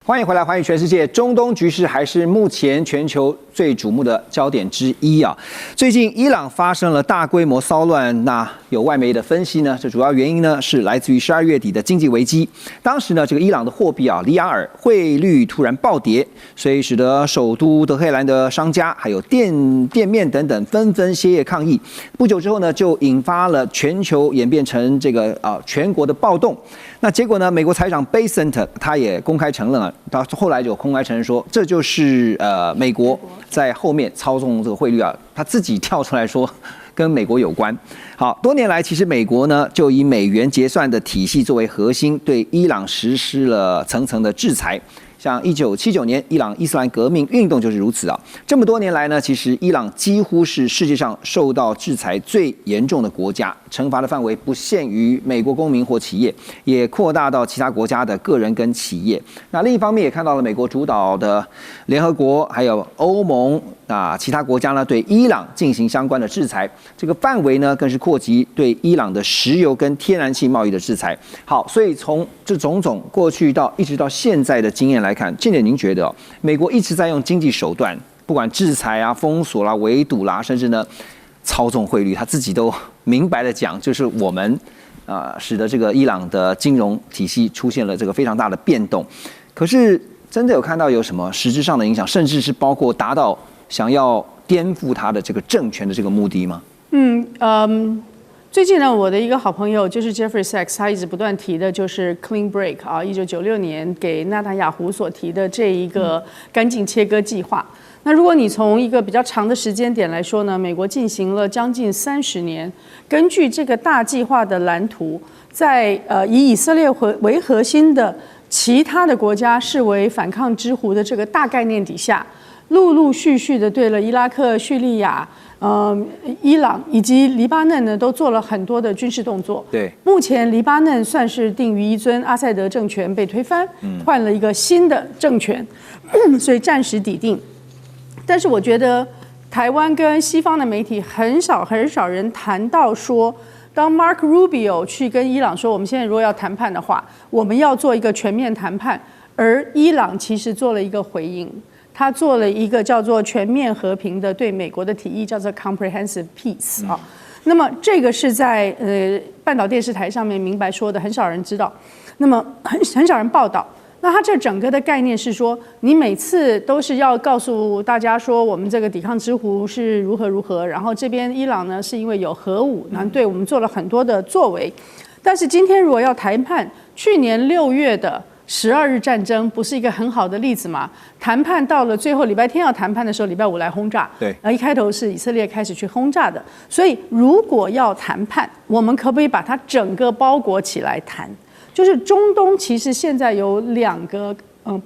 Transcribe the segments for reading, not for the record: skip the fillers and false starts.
欢迎回来，欢迎全世界。中东局势还是目前全球最瞩目的焦点之一啊。最近伊朗发生了大规模骚乱，那有外媒的分析呢，这主要原因呢是来自于12月底的经济危机。当时呢，这个伊朗的货币里亚尔汇率突然暴跌，所以使得首都德黑兰的商家还有店面等等纷纷歇业抗议。不久之后呢，就引发了全球演变成这个全国的暴动。那结果呢，美国财长贝森特他也公开承认了。到后来就公开承认说，这就是美国在后面操纵这个汇率他自己跳出来说跟美国有关。好，多年来其实美国呢就以美元结算的体系作为核心，对伊朗实施了层层的制裁。像1979年伊朗伊斯兰革命运动就是如此啊。这么多年来呢，其实伊朗几乎是世界上受到制裁最严重的国家，惩罚的范围不限于美国公民或企业，也扩大到其他国家的个人跟企业。那另一方面也看到了美国主导的联合国还有欧盟其他国家呢对伊朗进行相关的制裁，这个范围呢更是扩及对伊朗的石油跟天然气贸易的制裁。好，所以从这种种过去一直到现在的经验来看，建姐您觉得美国一直在用经济手段，不管制裁封锁啦、围堵啦，甚至呢操纵汇率，他自己都明白的讲，就是我们使得这个伊朗的金融体系出现了这个非常大的变动。可是真的有看到有什么实质上的影响，甚至是包括达到想要颠覆他的这个政权的这个目的吗？最近呢，我的一个好朋友就是 Jeffrey Sachs， 他一直不断提的就是 Clean Break 1996年给纳塔雅胡所提的这一个干净切割计划。那如果你从一个比较长的时间点来说呢，美国进行了将近30年，根据这个大计划的蓝图，在以以色列为核心的其他的国家视为反抗之狐的这个大概念底下，陆陆续续的对了伊拉克、叙利亚、伊朗以及黎巴嫩呢，都做了很多的军事动作。对，目前黎巴嫩算是定于一尊，阿塞德政权被推翻，换了一个新的政权，所以暂时抵定。但是我觉得台湾跟西方的媒体很少人谈到说，当 Mark Rubio 去跟伊朗说，我们现在如果要谈判的话，我们要做一个全面谈判，而伊朗其实做了一个回应。他做了一个叫做全面和平的对美国的提议，叫做 Comprehensive Peace 那么这个是在半岛电视台上面明白说的，很少人知道，那么很少人报道。那他这整个的概念是说，你每次都是要告诉大家说，我们这个抵抗之狐是如何，然后这边伊朗呢是因为有核武，然后对我们做了很多的作为。但是今天如果要谈判，去年6月的12日战争不是一个很好的例子吗？谈判到了最后礼拜天要谈判的时候，礼拜5来轰炸，对，然后一开头是以色列开始去轰炸的。所以如果要谈判，我们可不可以把它整个包裹起来谈？就是中东其实现在有2个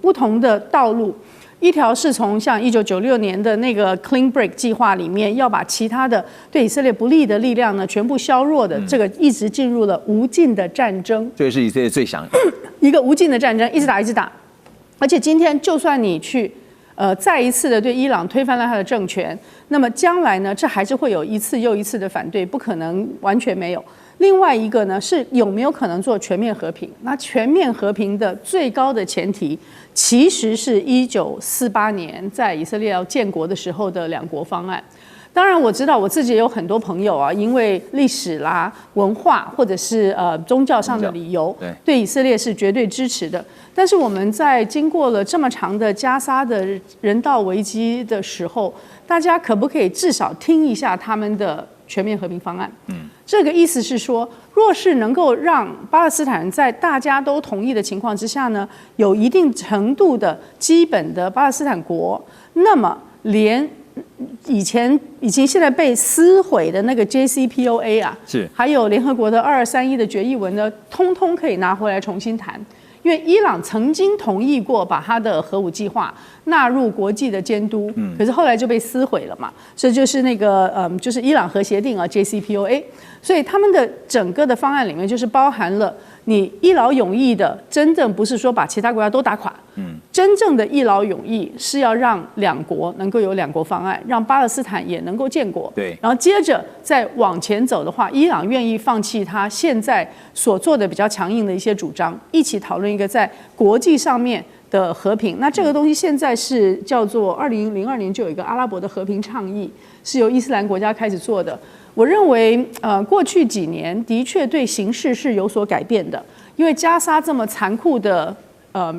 不同的道路。一条是从像1996年的那个 Clean Break 计划里面，要把其他的对以色列不利的力量呢全部削弱的，这个一直进入了无尽的战争。这是以色列最想一个无尽的战争，一直打，而且今天就算你去再一次的对伊朗推翻了他的政权，那么将来呢，这还是会有一次又一次的反对，不可能完全没有。另外一个呢，是有没有可能做全面和平？那全面和平的最高的前提，其实是1948年在以色列要建国的时候的2国方案。当然我知道我自己也有很多朋友因为历史啦、文化或者是宗教上的理由，对以色列是绝对支持的。但是我们在经过了这么长的加沙的人道危机的时候，大家可不可以至少听一下他们的全面和平方案？这个意思是说，若是能够让巴勒斯坦人在大家都同意的情况之下呢，有一定程度的基本的巴勒斯坦国，那么连以前已经现在被撕毁的那个 JCPOA 是还有联合国的2231的决议文呢，通通可以拿回来重新谈。因为伊朗曾经同意过把他的核武计划纳入国际的监督，可是后来就被撕毁了嘛。所以就是那个就是伊朗核协定JCPOA。所以他们的整个的方案里面就是包含了你一劳永逸的，真正不是说把其他国家都打垮，真正的一劳永逸是要让2国能够有2国方案，让巴勒斯坦也能够建国。对，然后接着再往前走的话，伊朗愿意放弃他现在所做的比较强硬的一些主张，一起讨论一个在国际上面的和平。那这个东西现在是叫做2002年就有一个阿拉伯的和平倡议，是由伊斯兰国家开始做的。我认为，过去几年的确对形势是有所改变的，因为加沙这么残酷的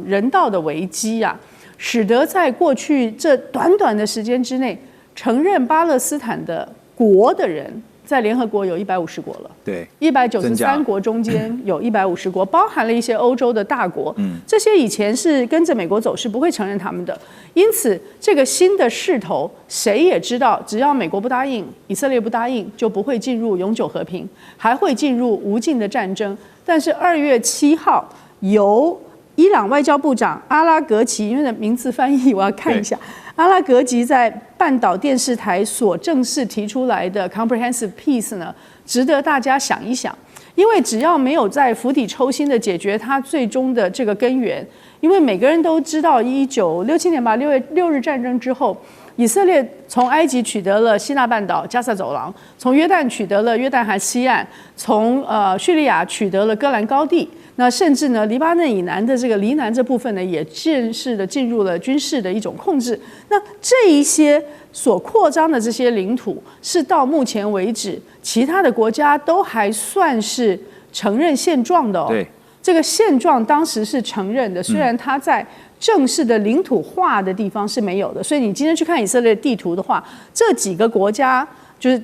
人道的危机啊，使得在过去这短短的时间之内，承认巴勒斯坦的国的人，在联合国有150国了。对，193国中间有150国，包含了一些欧洲的大国。这些以前是跟着美国走，是不会承认他们的。因此，这个新的势头，谁也知道，只要美国不答应，以色列不答应，就不会进入永久和平，还会进入无尽的战争。但是2月7号，由伊朗外交部长阿拉格齐，因为的名字翻译我要看一下，阿拉格齐在半岛电视台所正式提出来的 Comprehensive Peace 呢，值得大家想一想。因为只要没有在釜底抽薪的解决它最终的这个根源，因为每个人都知道1967年吧，6月6日战争之后，以色列从埃及取得了西奈半岛加萨走廊，从约旦取得了约旦河西岸，从叙利亚取得了戈兰高地。那甚至呢，黎巴嫩以南的这个黎南这部分呢，也正式的进入了军事的一种控制。那这一些所扩张的这些领土，是到目前为止，其他的国家都还算是承认现状的哦。对，这个现状当时是承认的，虽然它在正式的领土化的地方是没有的。所以你今天去看以色列地图的话，这几个国家就是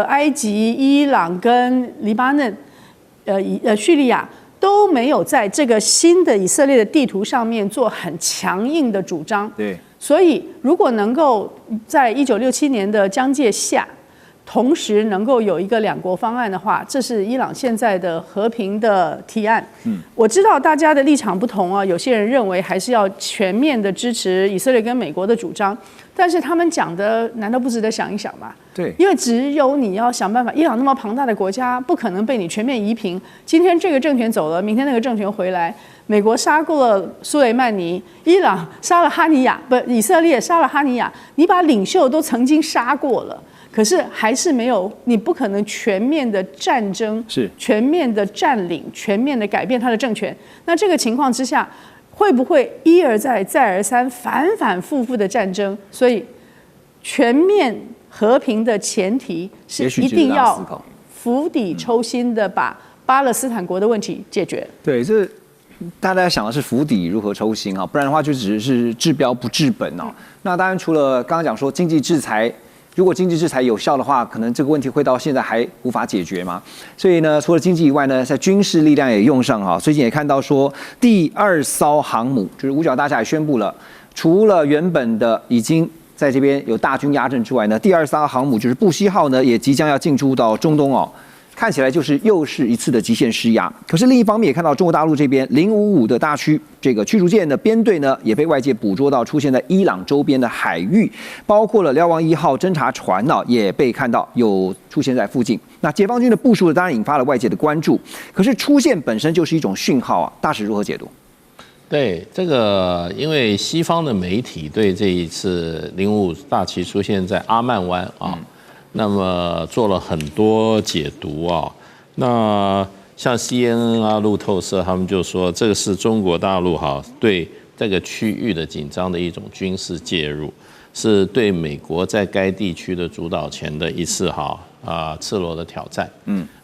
埃及、伊朗跟黎巴嫩。叙利亚都没有在这个新的以色列的地图上面做很强硬的主张。对，所以如果能够在1967年的疆界下，同时能够有一个2国方案的话，这是伊朗现在的和平的提案。我知道大家的立场不同啊，有些人认为还是要全面的支持以色列跟美国的主张，但是他们讲的难道不值得想一想吗？对，因为只有你要想办法，伊朗那么庞大的国家，不可能被你全面夷平。今天这个政权走了，明天那个政权回来。美国杀过了苏雷曼尼，伊朗杀了哈尼亚，以色列杀了哈尼亚，你把领袖都曾经杀过了。可是还是没有，你不可能全面的战争，是全面的占领，全面的改变他的政权。那这个情况之下，会不会一而再、再而三、反反复复的战争？所以，全面和平的前提是一定要釜底抽薪的把巴勒斯坦国的问题解决。对，这大家想的是釜底如何抽薪啊，不然的话就只是治标不治本哦。那当然，除了刚刚讲说经济制裁。如果经济制裁有效的话，可能这个问题会到现在还无法解决嘛。所以呢，除了经济以外呢，在军事力量也用上哈。最近也看到说，第2艘航母就是五角大厦也宣布了，除了原本的已经在这边有大军压阵之外呢，第2艘航母就是布希号呢，也即将要进驻到中东哦。看起来又是一次的极限施压。可是另一方面也看到中国大陆这边055的大驱逐舰的编队呢，也被外界捕捉到出现在伊朗周边的海域，包括了瞭望1号侦察船呢，也被看到有出现在附近。那解放军的部署当然引发了外界的关注，可是出现本身就是一种讯号啊，大使如何解读？对这个，因为西方的媒体对这一次055大旗出现在阿曼湾啊。那么做了很多解读啊，那像 CNN 啊、路透社他们就说，这个是中国大陆对这个区域的紧张的一种军事介入，是对美国在该地区的主导权的一次赤裸的挑战。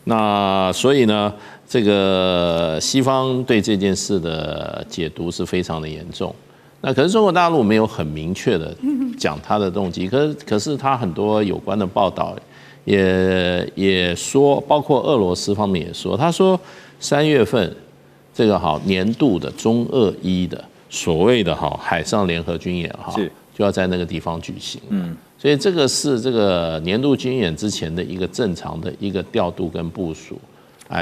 那所以呢，这个西方对这件事的解读是非常的严重。那可是中国大陆没有很明确的讲他的动机，可是他很多有关的报道也说，包括俄罗斯方面也说，他说3月份这个年度的中俄伊的所谓的海上联合军演就要在那个地方举行。所以这个是这个年度军演之前的一个正常的一个调度跟部署。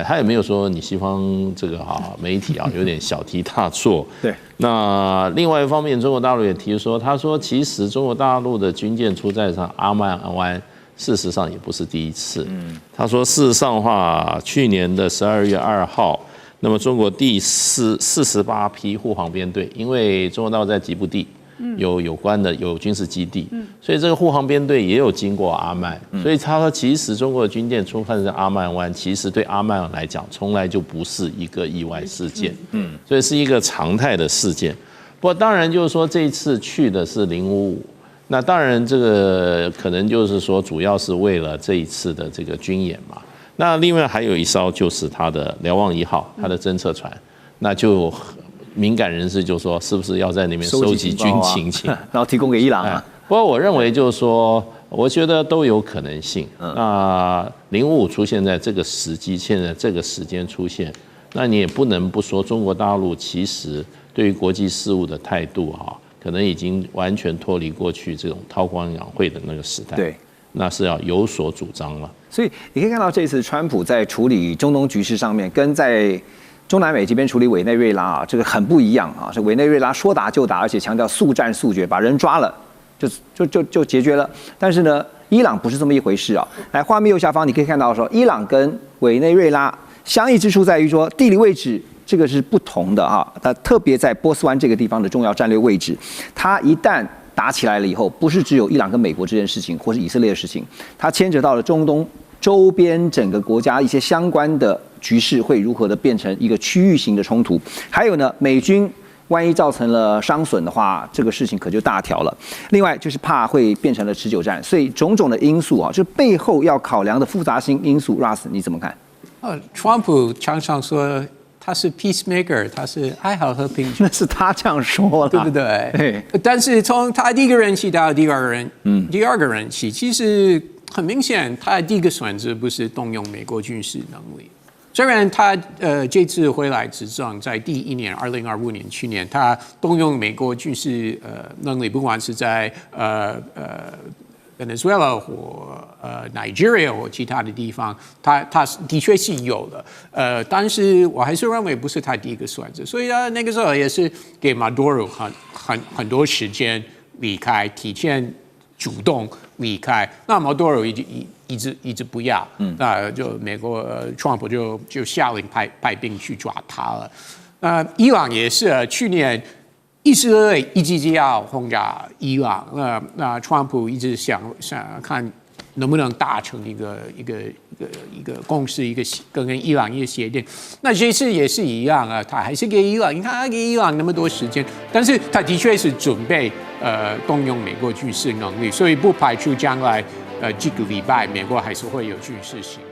他也没有说你西方这个媒体有点小题大做。对。那另外一方面，中国大陆也提说，他说其实中国大陆的军舰出在阿曼湾，事实上也不是第一次。他说事实上的话，去年的12月2号，那么中国第48批护航编队，因为中国大陆在吉布地，有关的有军事基地，所以这个护航编队也有经过阿曼，所以他说其实中国的军舰出现在阿曼湾，其实对阿曼来讲从来就不是一个意外事件，所以是一个常态的事件。不过当然就是说这一次去的是055。那当然，这个可能就是说，主要是为了这一次的这个军演嘛。那另外还有一艘就是它的瞭望1号，它的侦测船，那就敏感人士就说，是不是要在那边收集军情，然后提供给伊朗啊？不过我认为就是说，我觉得都有可能性。那055出现在这个时机，现在这个时间出现，那你也不能不说中国大陆其实对于国际事务的态度哈。可能已经完全脱离过去这种韬光养晦的那个时代，对，那是要有所主张了。所以你可以看到，这次川普在处理中东局势上面，跟在中南美这边处理委内瑞拉啊，这个很不一样啊。这委内瑞拉说打就打，而且强调速战速决，把人抓了就解决了。但是呢，伊朗不是这么一回事啊。来，画面右下方你可以看到说，伊朗跟委内瑞拉相异之处在于说地理位置。这个是不同的哈，它特别在波斯湾这个地方的重要战略位置，它一旦打起来了以后，不是只有伊朗跟美国这件事情，或是以色列的事情，它牵扯到了中东周边整个国家一些相关的局势会如何的变成一个区域型的冲突。还有呢，美军万一造成了伤损的话，这个事情可就大条了。另外就是怕会变成了持久战，所以种种的因素啊，就背后要考量的复杂性因素 ，Russ 你怎么看？川普常常说。他是 peacemaker， 他是爱好和平。那是他这样说了，对不对？但是从他第一个任期到第二个任期，其实很明显，他第一个选择不是动用美国军事能力。虽然他这次回来执政，在第一年2025年去年，他动用美国军事能力，不管是在Venezuela 或Nigeria 或其他的地方，他的确是有的，但是我还是认为不是他第一个选择，所以那个时候也是给 Maduro 很多时间离开，提前主动离开，那 Maduro 一直不要，那就美国Trump 就下令派兵去抓他了，伊朗也是去年。以色列一直要轰炸伊朗，那川普一直想看能不能达成一个共识，跟伊朗一个协定。那这次也是一样啊，他还是给伊朗，你看他给伊朗那么多时间，但是他的确是准备动用美国军事能力，所以不排除将来几个礼拜美国还是会有军事行动。